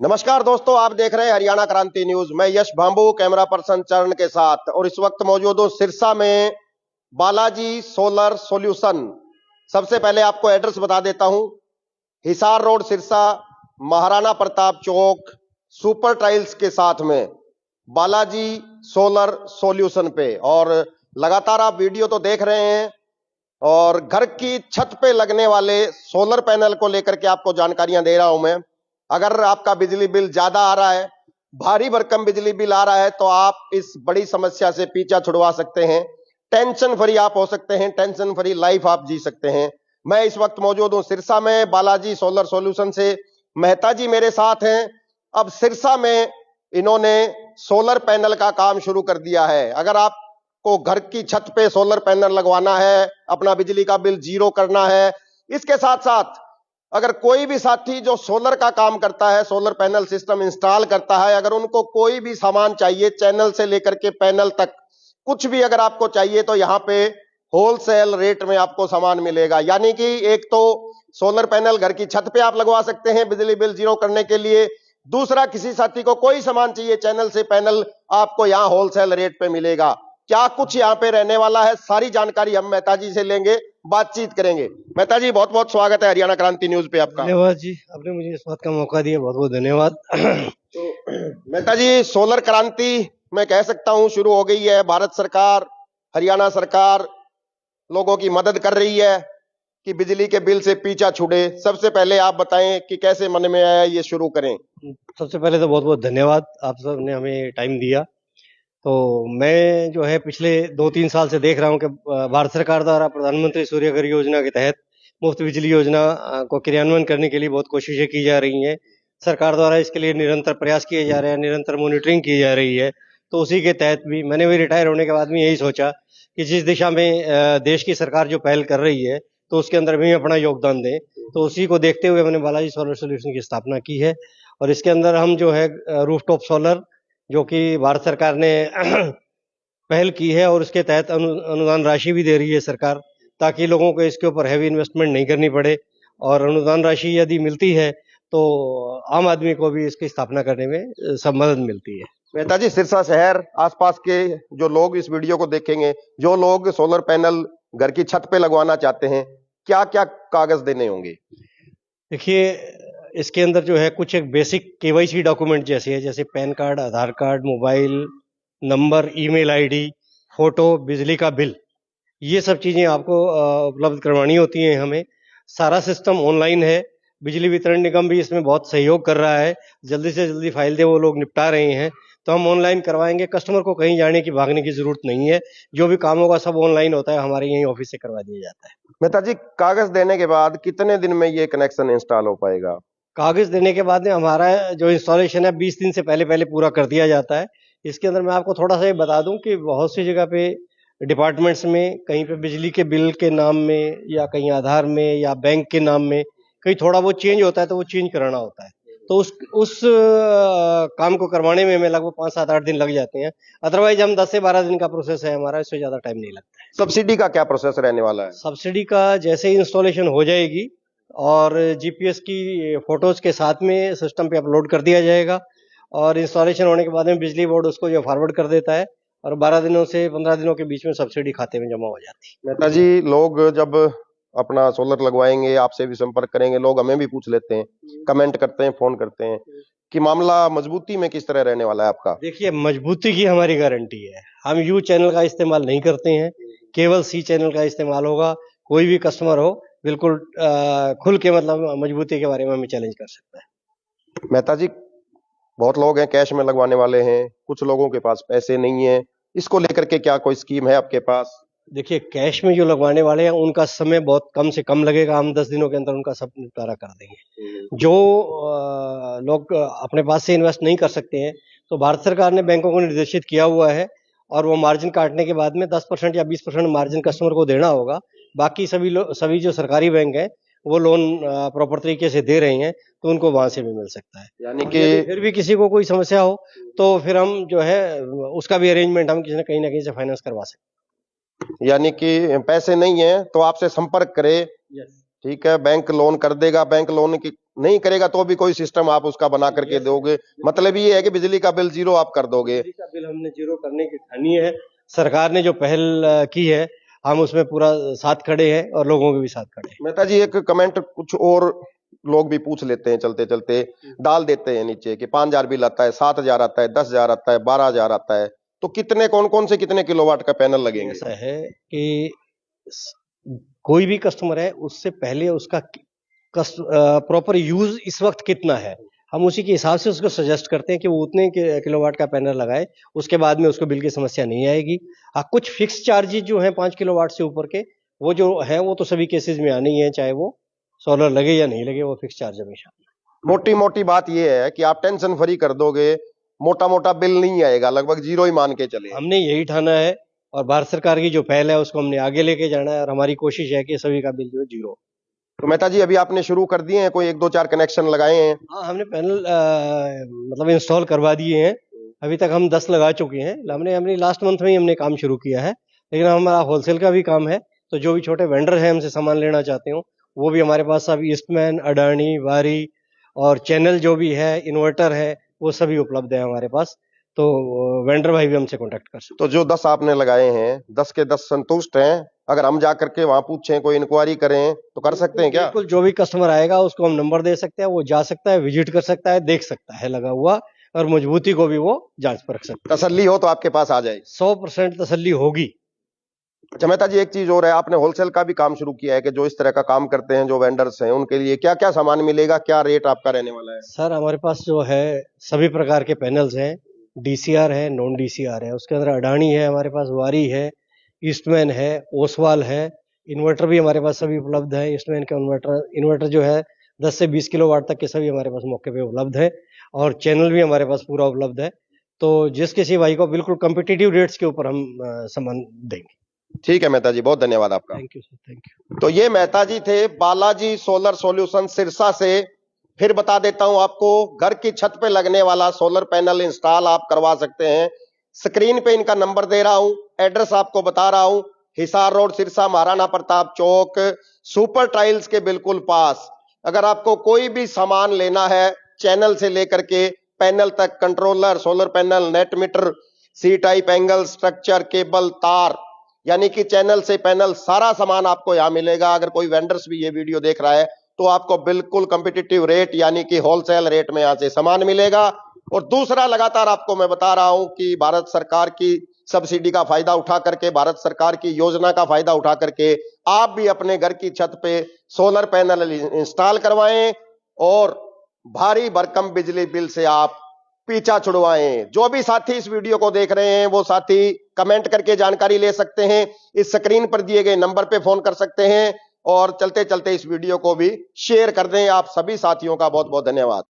नमस्कार दोस्तों, आप देख रहे हैं हरियाणा क्रांति न्यूज। मैं यश भांबू, कैमरा पर्सन चरण के साथ, और इस वक्त मौजूद हूं सिरसा में बालाजी सोलर सॉल्यूशन। सबसे पहले आपको एड्रेस बता देता हूं। हिसार रोड सिरसा, महाराणा प्रताप चौक, सुपर टाइल्स के साथ में बालाजी सोलर सॉल्यूशन पे। और लगातार आप वीडियो तो देख रहे हैं, और घर की छत पे लगने वाले सोलर पैनल को लेकर के आपको जानकारियां दे रहा हूं मैं। अगर आपका बिजली बिल ज्यादा आ रहा है, भारी भरकम बिजली बिल आ रहा है, तो आप इस बड़ी समस्या से पीछा छुड़वा सकते हैं। टेंशन फ्री आप हो सकते हैं, टेंशन फ्री लाइफ आप जी सकते हैं। मैं इस वक्त मौजूद हूं सिरसा में बालाजी सोलर सॉल्यूशन से। मेहता जी मेरे साथ हैं। अब सिरसा में इन्होंने सोलर पैनल का काम शुरू कर दिया है। अगर आपको घर की छत पे सोलर पैनल लगवाना है, अपना बिजली का बिल जीरो करना है, इसके साथ साथ अगर कोई भी साथी जो सोलर का काम करता है, सोलर पैनल सिस्टम इंस्टॉल करता है, अगर उनको कोई भी सामान चाहिए, चैनल से लेकर के पैनल तक कुछ भी अगर आपको चाहिए, तो यहां पे होलसेल रेट में आपको सामान मिलेगा। यानी कि एक तो सोलर पैनल घर की छत पे आप लगवा सकते हैं बिजली बिल जीरो करने के लिए। दूसरा, किसी साथी को कोई सामान चाहिए, चैनल से पैनल आपको यहां होलसेल रेट पे मिलेगा। क्या कुछ यहाँ पे रहने वाला है, सारी जानकारी हम मेहता जी से लेंगे, बातचीत करेंगे। मेहता जी, बहुत बहुत स्वागत है हरियाणा क्रांति न्यूज पे आपका। धन्यवाद जी, आपने मुझे इस बात का मौका दिया, बहुत बहुत धन्यवाद। तो मेहता जी, सोलर क्रांति मैं कह सकता हूं शुरू हो गई है। भारत सरकार, हरियाणा सरकार लोगों की मदद कर रही है कि बिजली के बिल से पीछा छूटे। सबसे पहले आप बताएं कि कैसे मन में आया ये शुरू करें। सबसे पहले तो बहुत बहुत धन्यवाद, आप सबने हमें टाइम दिया। तो मैं जो है पिछले 2-3 साल से देख रहा हूँ कि भारत सरकार द्वारा प्रधानमंत्री सूर्य घर योजना के तहत मुफ्त बिजली योजना को क्रियान्वयन करने के लिए बहुत कोशिशें की जा रही हैं। सरकार द्वारा इसके लिए निरंतर प्रयास किए जा रहे हैं, निरंतर मॉनिटरिंग की जा रही है। तो उसी के तहत भी मैंने भी रिटायर होने के बाद में यही सोचा कि जिस दिशा में देश की सरकार जो पहल कर रही है, तो उसके अंदर भी अपना योगदान दें। तो उसी को देखते हुए मैंने बालाजी सोलर सॉल्यूशन की स्थापना की है। और इसके अंदर हम जो है रूफटॉप सोलर, जो कि भारत सरकार ने पहल की है, और उसके तहत अनुदान राशि भी दे रही है सरकार, ताकि लोगों को इसके ऊपर हैवी इन्वेस्टमेंट नहीं करनी पड़े। और अनुदान राशि यदि मिलती है तो आम आदमी को भी इसकी स्थापना करने में सब मदद मिलती है। मेहता जी, सिरसा शहर आसपास के जो लोग इस वीडियो को देखेंगे, जो लोग सोलर पैनल घर की छत पे लगवाना चाहते हैं, क्या क्या कागज देने होंगे? देखिए, इसके अंदर जो है कुछ एक बेसिक केवाईसी डॉक्यूमेंट जैसे है, जैसे PAN card, Aadhaar card, mobile number, email ID, photo, बिजली का बिल, ये सब चीजें आपको उपलब्ध करवानी होती हैं हमें। सारा सिस्टम ऑनलाइन है। बिजली वितरण निगम भी इसमें बहुत सहयोग कर रहा है, जल्दी से जल्दी फाइल दे वो लोग निपटा रहे हैं। तो हम ऑनलाइन करवाएंगे, कस्टमर को कहीं जाने की, भागने की जरूरत नहीं है। जो भी काम होगा सब ऑनलाइन होता है, हमारे यहीं ऑफिस से करवा दिया जाता है। मेहता जी, कागज देने के बाद कितने दिन में ये कनेक्शन इंस्टॉल हो पाएगा? कागज देने के बाद में हमारा जो इंस्टॉलेशन है 20 दिन से पहले पहले पूरा कर दिया जाता है। इसके अंदर मैं आपको थोड़ा सा ये बता दूं कि बहुत सी जगह पे डिपार्टमेंट्स में, कहीं पे बिजली के बिल के नाम में, या कहीं आधार में, या बैंक के नाम में कहीं थोड़ा वो चेंज होता है, तो वो चेंज कराना होता है। तो उस काम को करवाने में हमें लगभग 5-7-8 दिन लग जाते हैं। अदरवाइज हम 10 से 12 दिन का प्रोसेस है हमारा, इससे ज्यादा टाइम नहीं लगता है। सब्सिडी का क्या प्रोसेस रहने वाला है? सब्सिडी का जैसे ही इंस्टॉलेशन हो जाएगी और जीपीएस की फोटोज के साथ में सिस्टम पे अपलोड कर दिया जाएगा, और इंस्टॉलेशन होने के बाद में बिजली बोर्ड उसको जो फॉरवर्ड कर देता है, और 12 दिनों से 15 दिनों के बीच में सब्सिडी खाते में जमा हो जाती है। मेहता जी, लोग जब अपना सोलर लगवाएंगे, आपसे भी संपर्क करेंगे, लोग हमें भी पूछ लेते हैं, कमेंट करते हैं, फोन करते हैं कि मामला मजबूती में किस तरह रहने वाला है आपका? देखिए, मजबूती की हमारी गारंटी है। हम यू चैनल का इस्तेमाल नहीं करते हैं, केवल सी चैनल का इस्तेमाल होगा। कोई भी कस्टमर हो, बिल्कुल खुल के मतलब मजबूती के बारे में हमें चैलेंज कर सकता है। मेहता जी, बहुत लोग हैं कैश में लगवाने वाले हैं, कुछ लोगों के पास पैसे नहीं है, इसको लेकर के क्या कोई स्कीम है आपके पास? देखिए, कैश में जो लगवाने वाले हैं उनका समय बहुत कम से कम लगेगा, हम 10 दिनों के अंदर उनका सब निपटारा कर देंगे। जो लोग अपने पास से इन्वेस्ट नहीं कर सकते हैं, तो भारत सरकार ने बैंकों को निर्देशित किया हुआ है, और वो मार्जिन काटने के बाद में 10% या 20% मार्जिन कस्टमर को देना होगा। बाकी सभी जो सरकारी बैंक है वो लोन प्रॉपर तरीके से दे रहे हैं, तो उनको वहां से भी मिल सकता है। यानी और कि यदि फिर भी किसी को कोई समस्या हो, तो फिर हम जो है उसका भी अरेंजमेंट हम किसी न कहीं से फाइनेंस करवा सकते हैं। यानी पैसे नहीं है तो आपसे संपर्क करे, यस। ठीक है, बैंक लोन कर देगा। बैंक लोन की नहीं करेगा तो भी कोई सिस्टम आप उसका बना करके दोगे, मतलब ये है कि बिजली का बिल जीरो आप कर दोगे। बिजली का बिल हमने जीरो करने की ठानी है। सरकार ने जो पहल की है, हम उसमें पूरा साथ खड़े हैं और लोगों के भी साथ खड़े हैं। मेहता जी एक कमेंट कुछ और लोग भी पूछ लेते हैं, चलते चलते डाल देते हैं नीचे कि 5,000 बिल आता है, 7,000 आता है, 10,000 आता है, 12,000 आता है, तो कितने कौन कौन से कितने किलोवाट का पैनल लगेंगे? ऐसा है कि कोई भी कस्टमर है, उससे पहले उसका प्रॉपर यूज इस वक्त कितना है, हम उसी के हिसाब से उसको सजेस्ट करते हैं कि वो उतने किलोवाट का पैनल लगाए। उसके बाद में उसको बिल की समस्या नहीं आएगी। हाँ, कुछ फिक्स चार्जेज जो हैं 5 किलोवाट से ऊपर के, वो जो है वो तो सभी केसेस में आने ही है, चाहे वो सोलर लगे या नहीं लगे, वो फिक्स चार्ज हमेशा। मोटी मोटी बात ये है कि आप टेंशन फ्री कर दोगे, मोटा मोटा बिल नहीं आएगा, लगभग जीरो ही मान के चले। हमने यही ठाना है और भारत सरकार की जो पहल है उसको हमने आगे लेके जाना है और हमारी कोशिश है कि सभी का बिल जो है जीरो। तो मेहता जी अभी आपने शुरू कर दिए हैं, कोई 1 2 4 कनेक्शन लगाए हैं? हाँ, हमने पैनल मतलब इंस्टॉल करवा दिए हैं। अभी तक हम 10 लगा चुके हैं। हमने लास्ट मंथ में ही हमने काम शुरू किया है, लेकिन हमारा होलसेल का भी काम है। तो जो भी छोटे वेंडर हैं हमसे सामान लेना चाहते हो, वो भी हमारे पास अब ईस्टमैन, अडानी, वारी और चैनल जो भी है, इन्वर्टर है, वो सभी उपलब्ध है हमारे पास। तो वेंडर भाई भी हमसे कॉन्टेक्ट कर सकते। तो जो 10 आपने लगाए हैं, 10 के 10 संतुष्ट हैं? अगर हम जा करके वहां पूछें, कोई इंक्वायरी करें तो कर सकते हैं क्या? बिल्कुल, जो भी कस्टमर आएगा उसको हम नंबर दे सकते हैं, वो जा सकता है, विजिट कर सकता है, देख सकता है लगा हुआ, और मजबूती को भी वो जांच परख सकता है। तसल्ली हो तो आपके पास आ जाए। 100% तसल्ली होगी। अच्छा मेहता जी एक चीज और है, आपने होलसेल का भी काम शुरू किया है कि जो इस तरह का काम करते हैं, जो वेंडर्स हैं, उनके लिए क्या क्या सामान मिलेगा, क्या रेट आपका रहने वाला है? सर, हमारे पास जो है सभी प्रकार के पैनल्स हैं। डीसीआर है, नॉन डीसीआर है, उसके अंदर अडानी है, हमारे पास वारी है, ईस्टमैन है, ओसवाल है। इन्वर्टर भी हमारे पास सभी उपलब्ध है। ईस्टमैन के इन्वर्टर जो है 10 से 20 किलोवाट तक के सभी हमारे पास मौके पे उपलब्ध है, और चैनल भी हमारे पास पूरा उपलब्ध है। तो जिस किसी भाई को बिल्कुल कम्पिटिटिव रेट्स के ऊपर हम सामान देंगे। ठीक है मेहता जी, बहुत धन्यवाद आपका। Thank you sir, thank you. तो ये मेहता जी थे बालाजी सोलर सॉल्यूशन सिरसा से। फिर बता देता हूं आपको, घर की छत पे लगने वाला सोलर पैनल इंस्टॉल आप करवा सकते हैं। स्क्रीन पे इनका नंबर दे रहा हूं, एड्रेस आपको बता रहा हूं, हिसार रोड सिरसा, महाराणा प्रताप चौक, सुपर टाइल्स के बिल्कुल पास। अगर आपको कोई भी सामान लेना है, चैनल से लेकर के पैनल तक, controller, solar panel, net meter, C type angle, structure, cable, तार, यानी कि चैनल से पैनल सारा सामान आपको यहां मिलेगा। अगर कोई वेंडर्स भी ये वीडियो देख रहा है तो आपको बिल्कुल कॉम्पिटिटिव रेट यानी कि होलसेल रेट में यहां से सामान मिलेगा। और दूसरा, लगातार आपको मैं बता रहा हूं कि भारत सरकार की सब्सिडी का फायदा उठा करके, भारत सरकार की योजना का फायदा उठा करके आप भी अपने घर की छत पे सोलर पैनल इंस्टॉल करवाएं और भारी भरकम बिजली बिल से आप पीछा छुड़वाएं। जो भी साथी इस वीडियो को देख रहे हैं वो साथी कमेंट करके जानकारी ले सकते हैं, इस स्क्रीन पर दिए गए नंबर पे फोन कर सकते हैं, और चलते चलते इस वीडियो को भी शेयर कर दें। आप सभी साथियों का बहुत बहुत धन्यवाद।